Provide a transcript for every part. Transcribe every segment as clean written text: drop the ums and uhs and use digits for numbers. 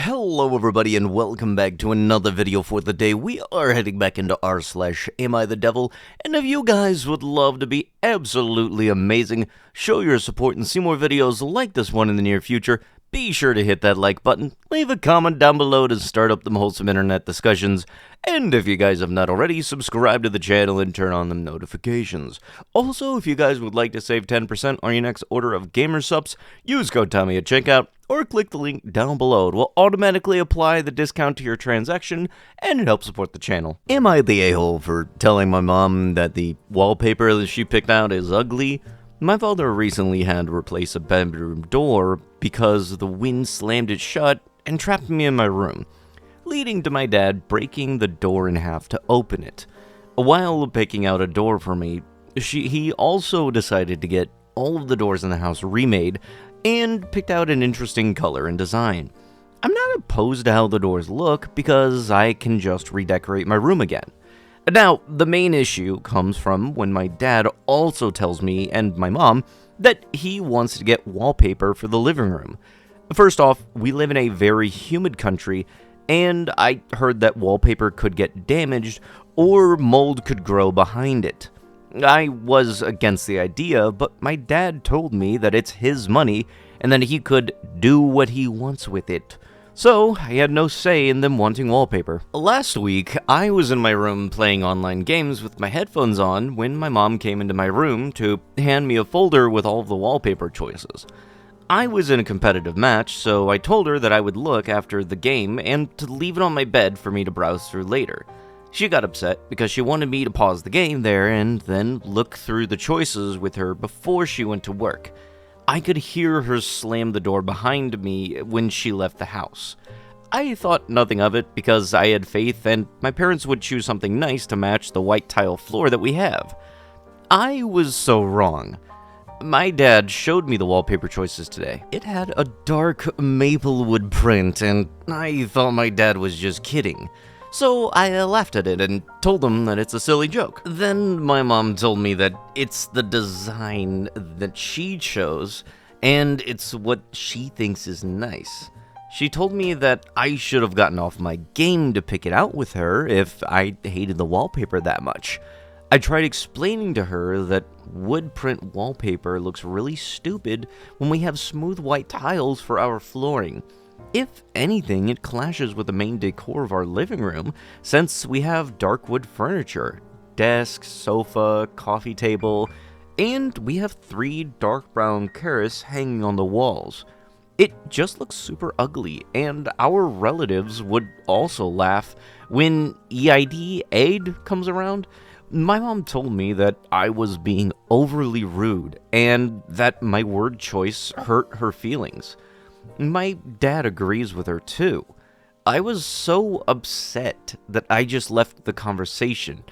Hello everybody and welcome back to another video for the day. We are heading back into r/AmITheDevil, and if you guys would love to be absolutely amazing, show your support and see more videos like this one in the near future, be sure to hit that like button, leave a comment down below to start up them wholesome internet discussions, and if you guys have not already, subscribe to the channel and turn on the notifications. Also, if you guys would like to save 10% on your next order of gamer subs, use code Tommy at checkout, or click the link down below. It will automatically apply the discount to your transaction, and it helps support the channel. Am I the a-hole for telling my mom that the wallpaper that she picked out is ugly? My father recently had to replace a bedroom door because the wind slammed it shut and trapped me in my room, leading to my dad breaking the door in half to open it. While picking out a door for me, he also decided to get all of the doors in the house remade and picked out an interesting color and design. I'm not opposed to how the doors look because I can just redecorate my room again. Now, the main issue comes from when my dad also tells me and my mom that he wants to get wallpaper for the living room. First off, we live in a very humid country, and I heard that wallpaper could get damaged or mold could grow behind it. I was against the idea, but my dad told me that it's his money and that he could do what he wants with it. So, I had no say in them wanting wallpaper. Last week, I was in my room playing online games with my headphones on when my mom came into my room to hand me a folder with all of the wallpaper choices. I was in a competitive match, so I told her that I would look after the game and to leave it on my bed for me to browse through later. She got upset because she wanted me to pause the game there and then look through the choices with her before she went to work. I could hear her slam the door behind me when she left the house. I thought nothing of it because I had faith and my parents would choose something nice to match the white tile floor that we have. I was so wrong. My dad showed me the wallpaper choices today. It had a dark maple wood print and I thought my dad was just kidding. So I laughed at it and told him that it's a silly joke. Then my mom told me that it's the design that she chose, and it's what she thinks is nice. She told me that I should have gotten off my game to pick it out with her if I hated the wallpaper that much. I tried explaining to her that wood print wallpaper looks really stupid when we have smooth white tiles for our flooring. If anything, it clashes with the main decor of our living room, since we have dark wood furniture, desk, sofa, coffee table, and we have 3 dark brown chairs hanging on the walls. It just looks super ugly, and our relatives would also laugh when Eid comes around. My mom told me that I was being overly rude, and that my word choice hurt her feelings. My dad agrees with her too. I was so upset that I just left the conversation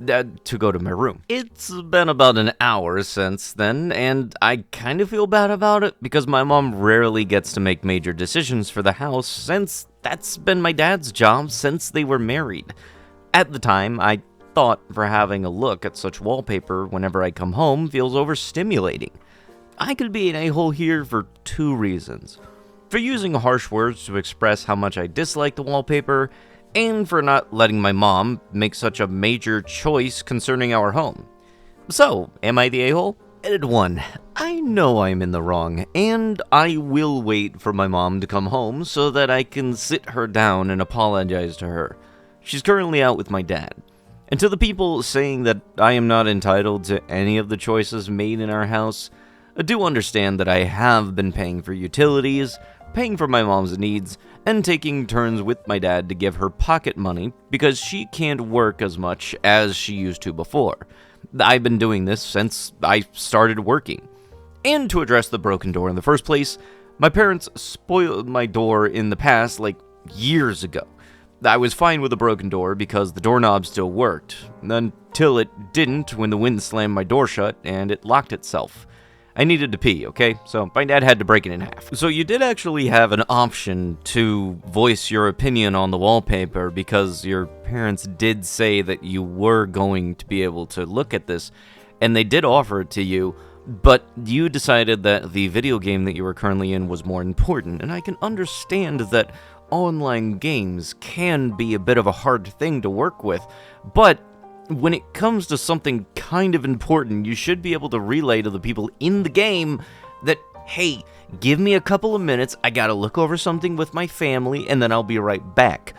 to go to my room. It's been about an hour since then, and I kind of feel bad about it because my mom rarely gets to make major decisions for the house since that's been my dad's job since they were married. At the time, I thought for having a look at such wallpaper whenever I come home feels overstimulating. I could be an a-hole here for 2 reasons. For using harsh words to express how much I dislike the wallpaper, and for not letting my mom make such a major choice concerning our home. So, am I the a-hole? Edit 1. I know I'm in the wrong, and I will wait for my mom to come home so that I can sit her down and apologize to her. She's currently out with my dad. And to the people saying that I am not entitled to any of the choices made in our house, I do understand that I have been paying for utilities, paying for my mom's needs, and taking turns with my dad to give her pocket money because she can't work as much as she used to before. I've been doing this since I started working. And to address the broken door in the first place, my parents spoiled my door in the past, like years ago. I was fine with a broken door because the doorknob still worked, until it didn't when the wind slammed my door shut and it locked itself. I needed to pee, okay? So my dad had to break it in half. So you did actually have an option to voice your opinion on the wallpaper because your parents did say that you were going to be able to look at this, and they did offer it to you, but you decided that the video game that you were currently in was more important, and I can understand that online games can be a bit of a hard thing to work with, but when it comes to something kind of important, you should be able to relay to the people in the game that, hey, give me a couple of minutes, I gotta look over something with my family, and then I'll be right back.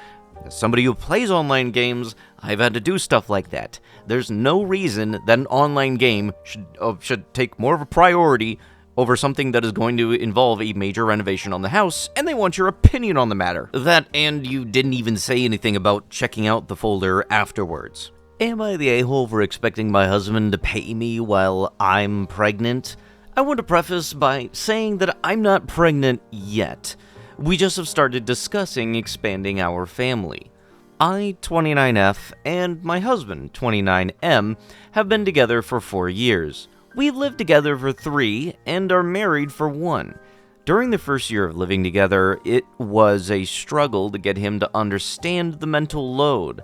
As somebody who plays online games, I've had to do stuff like that. There's no reason that an online game should take more of a priority over something that is going to involve a major renovation on the house, and they want your opinion on the matter. That, and you didn't even say anything about checking out the folder afterwards. Am I the a-hole for expecting my husband to pay me while I'm pregnant? I want to preface by saying that I'm not pregnant yet. We just have started discussing expanding our family. I, 29F, and my husband, 29M, have been together for 4 years. We've lived together for 3 and are married for 1. During the first year of living together, it was a struggle to get him to understand the mental load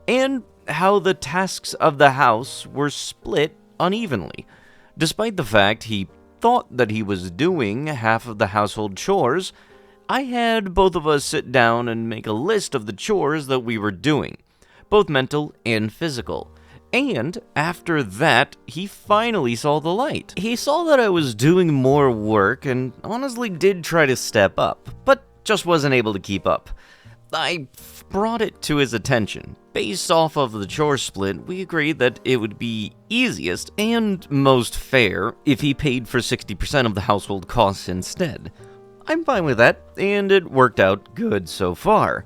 and how the tasks of the house were split unevenly. Despite the fact he thought that he was doing half of the household chores, I had both of us sit down and make a list of the chores that we were doing, both mental and physical. And after that, he finally saw the light. He saw that I was doing more work and honestly did try to step up, but just wasn't able to keep up. I brought it to his attention. Based off of the chore split, we agreed that it would be easiest and most fair if he paid for 60% of the household costs instead. I'm fine with that, and it worked out good so far.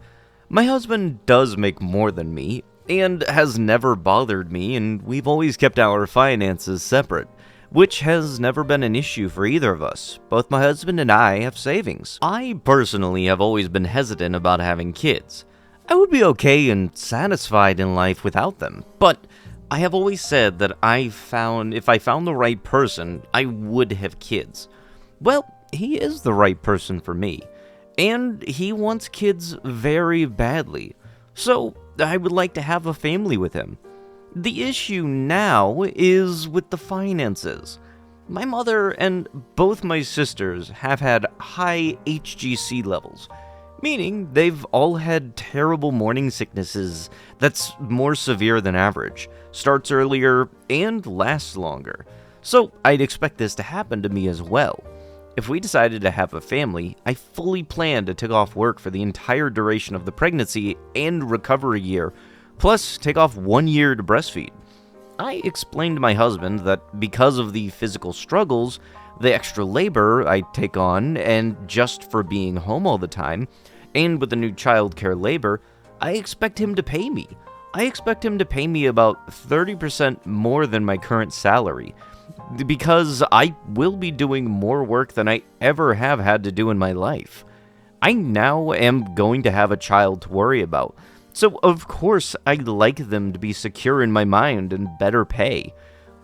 My husband does make more than me, and has never bothered me, and we've always kept our finances separate, which has never been an issue for either of us. Both my husband and I have savings. I personally have always been hesitant about having kids. I would be okay and satisfied in life without them, but I have always said that if I found the right person, I would have kids. Well, he is the right person for me, and he wants kids very badly, so I would like to have a family with him. The issue now is with the finances. My mother and both my sisters have had high HGC levels, meaning they've all had terrible morning sicknesses that's more severe than average, starts earlier, and lasts longer. So I'd expect this to happen to me as well. If we decided to have a family, I fully plan to take off work for the entire duration of the pregnancy and recovery year, plus take off 1 year to breastfeed. I explained to my husband that because of the physical struggles, the extra labor I take on, and just for being home all the time, and with the new childcare labor, I expect him to pay me. I expect him to pay me about 30% more than my current salary, because I will be doing more work than I ever have had to do in my life. I now am going to have a child to worry about, so of course I'd like them to be secure in my mind and better pay.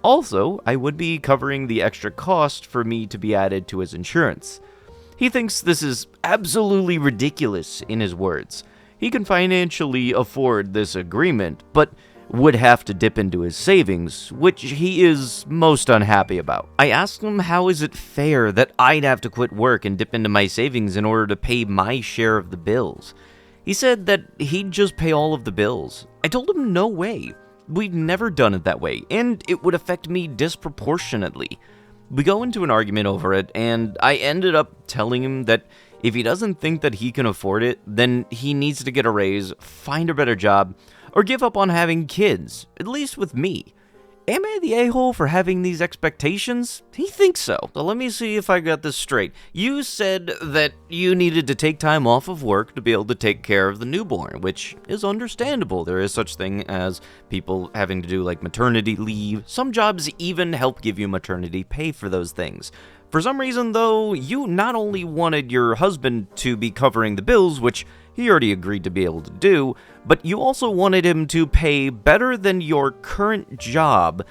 Also, I would be covering the extra cost for me to be added to his insurance. He thinks this is absolutely ridiculous, in his words. He can financially afford this agreement, but would have to dip into his savings, which he is most unhappy about. I asked him how is it fair that I'd have to quit work and dip into my savings in order to pay my share of the bills. He said that he'd just pay all of the bills. I told him no way. We've never done it that way, and it would affect me disproportionately. We go into an argument over it, and I ended up telling him that if he doesn't think that he can afford it, then he needs to get a raise, find a better job, or give up on having kids, at least with me. Am I the a-hole for having these expectations? He thinks so. So let me see if I got this straight. You said that you needed to take time off of work to be able to take care of the newborn, which is understandable. There is such thing as people having to do like maternity leave. Some jobs even help give you maternity pay for those things. For some reason, though, you not only wanted your husband to be covering the bills, which he already agreed to be able to do, but you also wanted him to pay better than your current job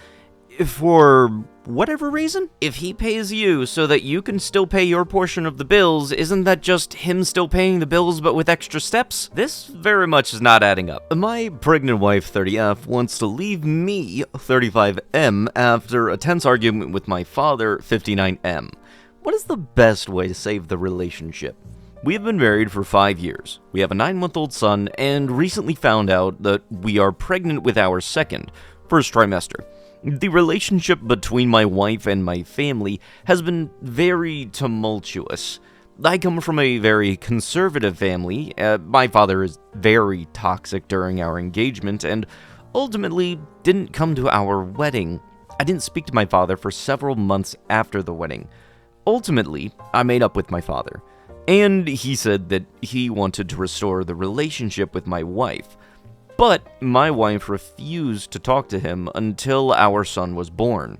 for whatever reason? If he pays you so that you can still pay your portion of the bills, isn't that just him still paying the bills but with extra steps? This very much is not adding up. My pregnant wife, 30F, wants to leave me, 35M, after a tense argument with my father, 59M. What is the best way to save the relationship? We have been married for 5 years. We have a 9-month-old son and recently found out that we are pregnant with our first trimester. The relationship between my wife and my family has been very tumultuous. I come from a very conservative family. My father is very toxic during our engagement and ultimately didn't come to our wedding. I didn't speak to my father for several months after the wedding. Ultimately, I made up with my father, and he said that he wanted to restore the relationship with my wife. But my wife refused to talk to him until our son was born.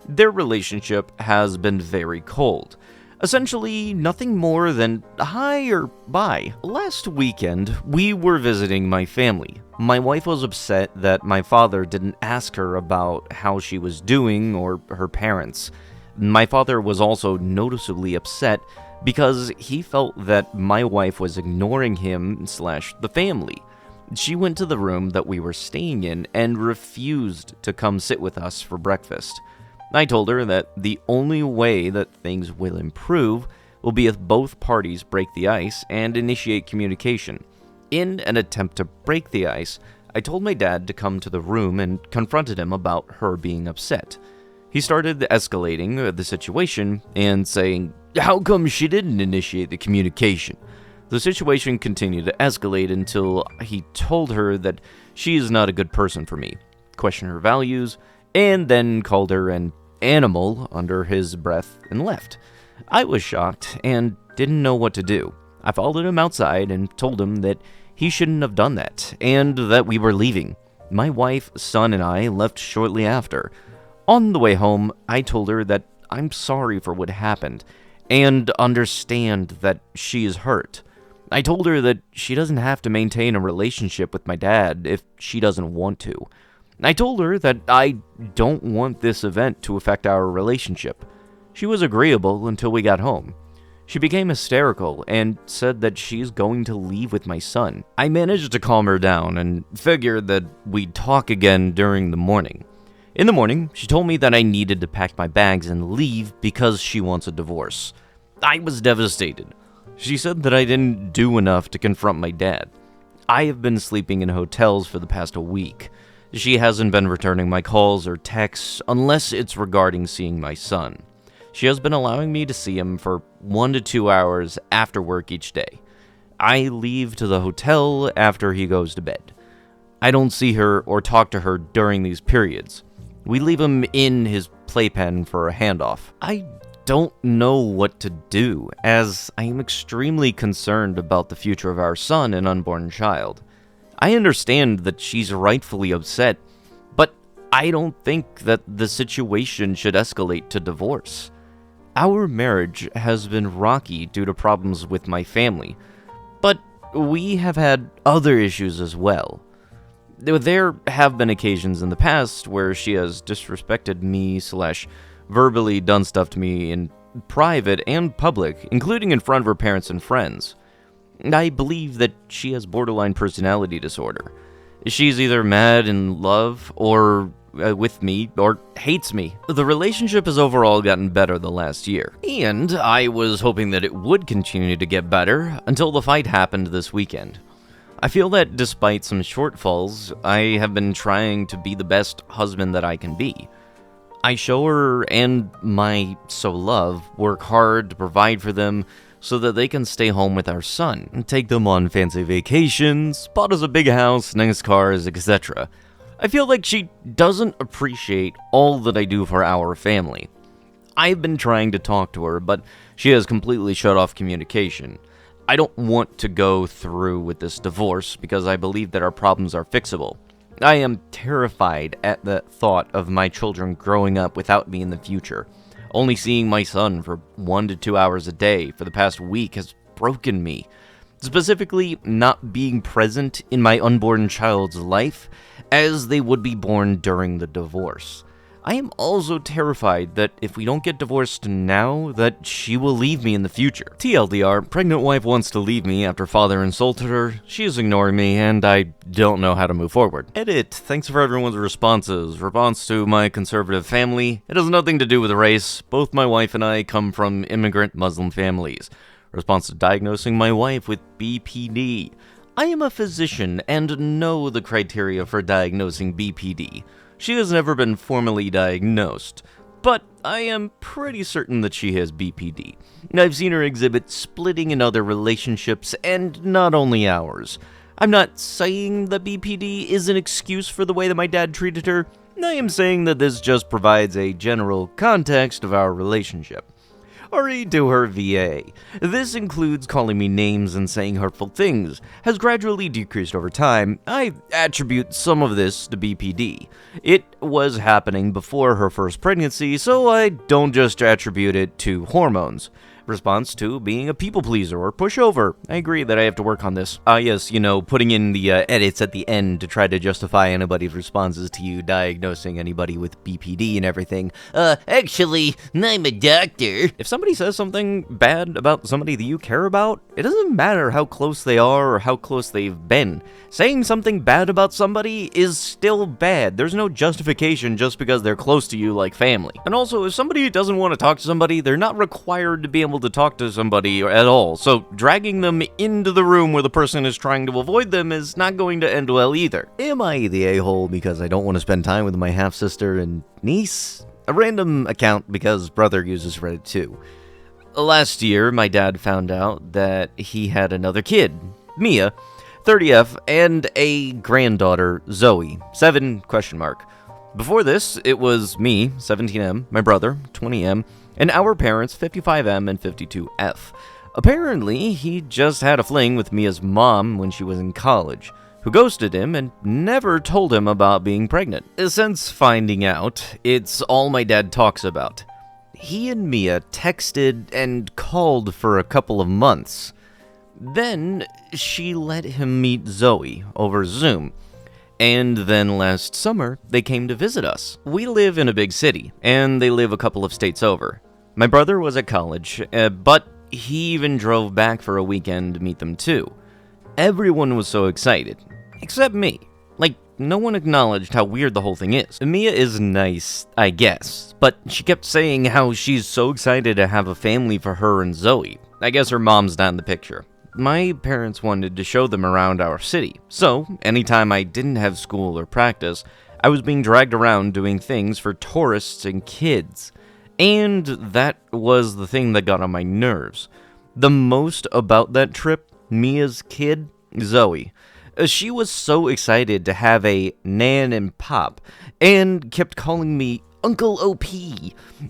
Their relationship has been very cold. Essentially, nothing more than hi or bye. Last weekend, we were visiting my family. My wife was upset that my father didn't ask her about how she was doing or her parents. My father was also noticeably upset because he felt that my wife was ignoring him/the family. She went to the room that we were staying in and refused to come sit with us for breakfast. I told her that the only way that things will improve will be if both parties break the ice and initiate communication. In an attempt to break the ice, I told my dad to come to the room and confronted him about her being upset. He started escalating the situation and saying, "How come she didn't initiate the communication?" The situation continued to escalate until he told her that she is not a good person for me, questioned her values, and then called her an animal under his breath and left. I was shocked and didn't know what to do. I followed him outside and told him that he shouldn't have done that and that we were leaving. My wife, son, and I left shortly after. On the way home, I told her that I'm sorry for what happened and understand that she is hurt. I told her that she doesn't have to maintain a relationship with my dad if she doesn't want to. I told her that I don't want this event to affect our relationship. She was agreeable until we got home. She became hysterical and said that she's going to leave with my son. I managed to calm her down and figured that we'd talk again during the morning. In the morning, she told me that I needed to pack my bags and leave because she wants a divorce. I was devastated. She said that I didn't do enough to confront my dad. I have been sleeping in hotels for the past week. She hasn't been returning my calls or texts unless it's regarding seeing my son. She has been allowing me to see him for 1 to 2 hours after work each day. I leave to the hotel after he goes to bed. I don't see her or talk to her during these periods. We leave him in his playpen for a handoff. I don't know what to do, as I am extremely concerned about the future of our son and unborn child. I understand that she's rightfully upset, but I don't think that the situation should escalate to divorce. Our marriage has been rocky due to problems with my family, but we have had other issues as well. There have been occasions in the past where she has disrespected me/verbally done stuff to me in private and public, including in front of her parents and friends. I believe that she has borderline personality disorder. She's either mad in love or with me or hates me. The relationship has overall gotten better the last year, and I was hoping that it would continue to get better until the fight happened this weekend. I feel that despite some shortfalls, I have been trying to be the best husband that I can be. I show her and my love work hard to provide for them so that they can stay home with our son and take them on fancy vacations, bought us a big house, nice cars, etc. I feel like she doesn't appreciate all that I do for our family. I've been trying to talk to her, but she has completely shut off communication. I don't want to go through with this divorce because I believe that our problems are fixable. I am terrified at the thought of my children growing up without me in the future. Only seeing my son for 1 to 2 hours a day for the past week has broken me. Specifically, not being present in my unborn child's life as they would be born during the divorce. I am also terrified that if we don't get divorced now, that she will leave me in the future. TLDR, pregnant wife wants to leave me after father insulted her, she is ignoring me, and I don't know how to move forward. Edit, thanks for everyone's responses. Response to my conservative family. It has nothing to do with race. Both my wife and I come from immigrant Muslim families. Response to diagnosing my wife with BPD. I am a physician and know the criteria for diagnosing BPD. She has never been formally diagnosed, but I am pretty certain that she has BPD. I've seen her exhibit splitting in other relationships, and not only ours. I'm not saying that BPD is an excuse for the way that my dad treated her. I am saying that this just provides a general context of our relationship. Ari to her VA. This includes calling me names and saying hurtful things, has gradually decreased over time. I attribute some of this to BPD. It was happening before her first pregnancy, so I don't just attribute it to hormones. Response to being a people pleaser or pushover. I agree that I have to work on this. Yes, putting in the edits at the end to try to justify anybody's responses to you diagnosing anybody with BPD and everything. Actually, I'm a doctor. If somebody says something bad about somebody that you care about, it doesn't matter how close they are or how close they've been. Saying something bad about somebody is still bad. There's no justification just because they're close to you like family. And also, if somebody doesn't want to talk to somebody, they're not required to be able to talk to somebody at all, so dragging them into the room where the person is trying to avoid them is not going to end well either. Am I the a-hole because I don't want to spend time with my half-sister and niece? A random account because brother uses Reddit too. Last year, my dad found out that he had another kid, Mia, 30F, and a granddaughter, Zoe, 7? Before this, it was me, 17M, my brother, 20M, and our parents, 55M and 52F. Apparently, he just had a fling with Mia's mom when she was in college, who ghosted him and never told him about being pregnant. Since finding out, it's all my dad talks about. He and Mia texted and called for a couple of months. Then, she let him meet Zoe over Zoom. And then last summer, they came to visit us. We live in a big city, and they live a couple of states over. My brother was at college, but he even drove back for a weekend to meet them too. Everyone was so excited, except me. Like, no one acknowledged how weird the whole thing is. Mia is nice, I guess, but she kept saying how she's so excited to have a family for her and Zoe. I guess her mom's not in the picture. My parents wanted to show them around our city, so anytime I didn't have school or practice, I was being dragged around doing things for tourists and kids. And that was the thing that got on my nerves. The most about that trip, Mia's kid, Zoe. She was so excited to have a nan and pop, and kept calling me Uncle OP.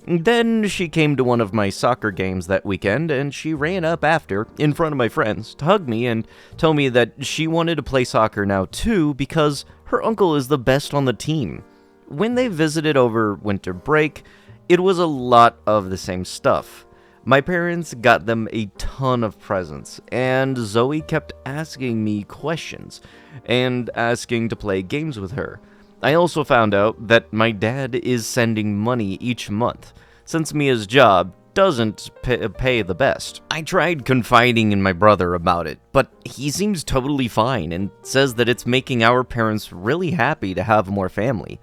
Then she came to one of my soccer games that weekend, and she ran up after, in front of my friends, to hug me and tell me that she wanted to play soccer now too because her uncle is the best on the team. When they visited over winter break, it was a lot of the same stuff. My parents got them a ton of presents, and Zoe kept asking me questions, and asking to play games with her. I also found out that my dad is sending money each month, since Mia's job doesn't pay the best. I tried confiding in my brother about it, but he seems totally fine and says that it's making our parents really happy to have more family.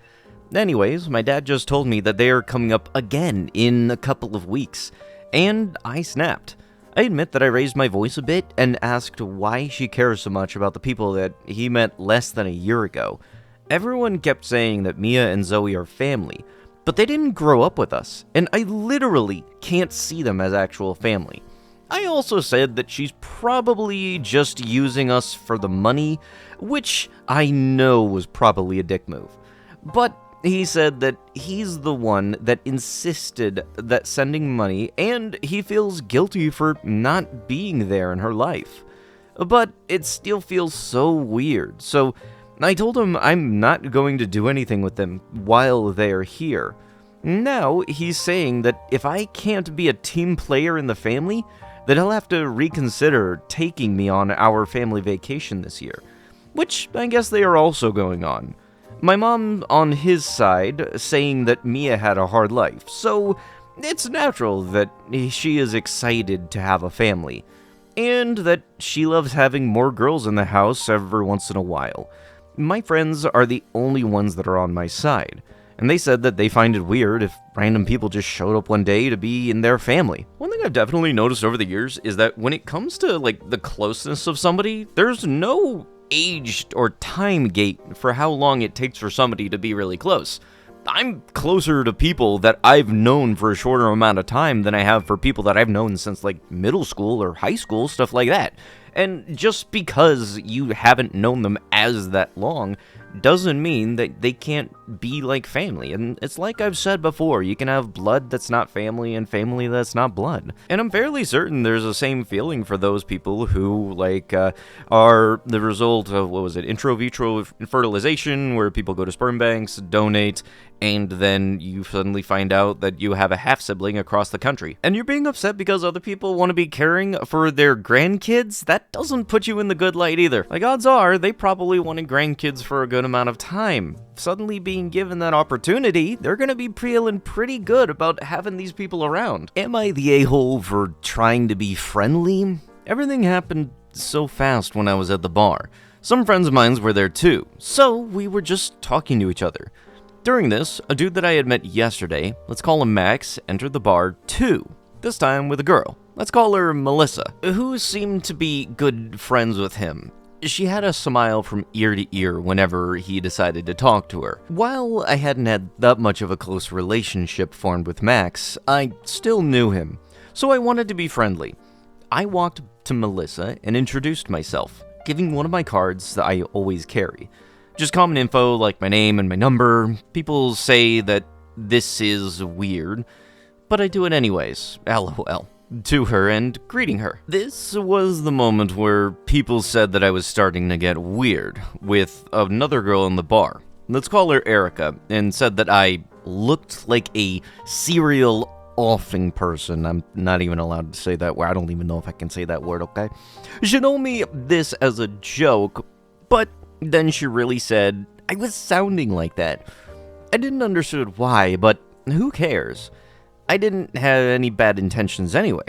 Anyways, my dad just told me that they are coming up again in a couple of weeks, and I snapped. I admit that I raised my voice a bit and asked why she cares so much about the people that he met less than a year ago. Everyone kept saying that Mia and Zoe are family, but they didn't grow up with us, and I literally can't see them as actual family. I also said that she's probably just using us for the money, which I know was probably a dick move. But he said that he's the one that insisted that sending money, and he feels guilty for not being there in her life. But it still feels so weird, so I told him I'm not going to do anything with them while they're here. Now he's saying that if I can't be a team player in the family, that he'll have to reconsider taking me on our family vacation this year, which I guess they are also going on. My mom on his side saying that Mia had a hard life, so it's natural that she is excited to have a family, and that she loves having more girls in the house every once in a while. My friends are the only ones that are on my side. and they said that they find it weird if random people just showed up one day to be in their family. One thing I've definitely noticed over the years is that when it comes to like the closeness of somebody, there's no age or time gate for how long it takes for somebody to be really close. I'm closer to people that I've known for a shorter amount of time than I have for people that I've known since like middle school or high school, stuff like that. And just because you haven't known them as that long doesn't mean that they can't be like family. And it's like I've said before, you can have blood that's not family and family that's not blood. And I'm fairly certain there's the same feeling for those people who are the result of, intro vitro fertilization, where people go to sperm banks, donate, and then you suddenly find out that you have a half-sibling across the country. And you're being upset because other people want to be caring for their grandkids? That doesn't put you in the good light either. Like, odds are, they probably wanted grandkids for a good amount of time. Suddenly being given that opportunity, they're gonna be feeling pretty good about having these people around. Am I the a-hole for trying to be friendly? Everything happened so fast when I was at the bar. Some friends of mine were there too, so we were just talking to each other. During this, a dude that I had met yesterday, let's call him Max, entered the bar too, this time with a girl. Let's call her Melissa, who seemed to be good friends with him. She had a smile from ear to ear whenever he decided to talk to her. While I hadn't had that much of a close relationship formed with Max, I still knew him, so I wanted to be friendly. I walked to Melissa and introduced myself, giving one of my cards that I always carry. Just common info like my name and my number. People say that this is weird, but I do it anyways, LOL, to her and greeting her. This was the moment where people said that I was starting to get weird with another girl in the bar. Let's call her Erica, and said that I looked like a serial offing person. I'm not even allowed to say that word. I don't even know if I can say that word, okay? She told me this as a joke, but then she really said I was sounding like that. I didn't understand why, but who cares? I didn't have any bad intentions anyway.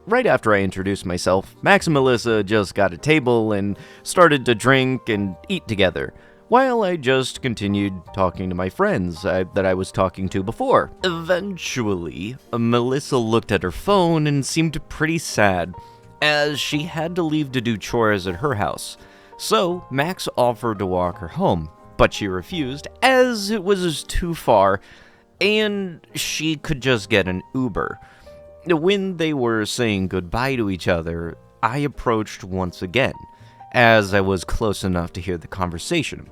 Right after I introduced myself, Max and Melissa just got a table and started to drink and eat together, while I just continued talking to my friends that I was talking to before. Eventually, Melissa looked at her phone and seemed pretty sad, as she had to leave to do chores at her house. So, Max offered to walk her home, but she refused, as it was too far, and she could just get an Uber. When they were saying goodbye to each other, I approached once again, as I was close enough to hear the conversation,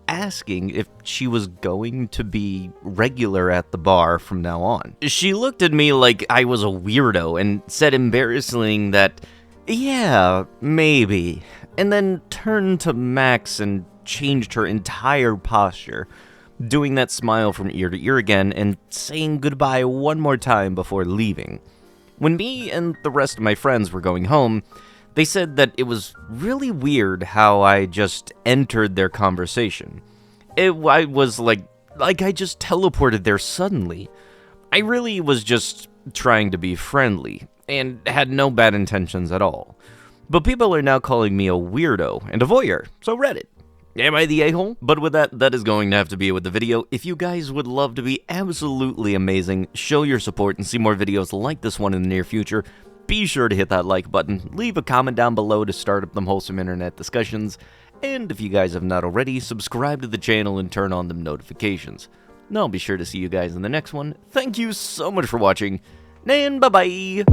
asking if she was going to be regular at the bar from now on. She looked at me like I was a weirdo and said embarrassingly that, yeah, maybe, and then turned to Max and changed her entire posture, doing that smile from ear to ear again and saying goodbye one more time before leaving. When me and the rest of my friends were going home, they said that it was really weird how I just entered their conversation. I was like I just teleported there suddenly. I really was just trying to be friendly and had no bad intentions at all. But people are now calling me a weirdo and a voyeur, so Reddit. Am I the a-hole? But with that, that is going to have to be it with the video. If you guys would love to be absolutely amazing, show your support and see more videos like this one in the near future, be sure to hit that like button, leave a comment down below to start up them wholesome internet discussions, and if you guys have not already, subscribe to the channel and turn on them notifications. And I'll be sure to see you guys in the next one. Thank you so much for watching, and bye-bye!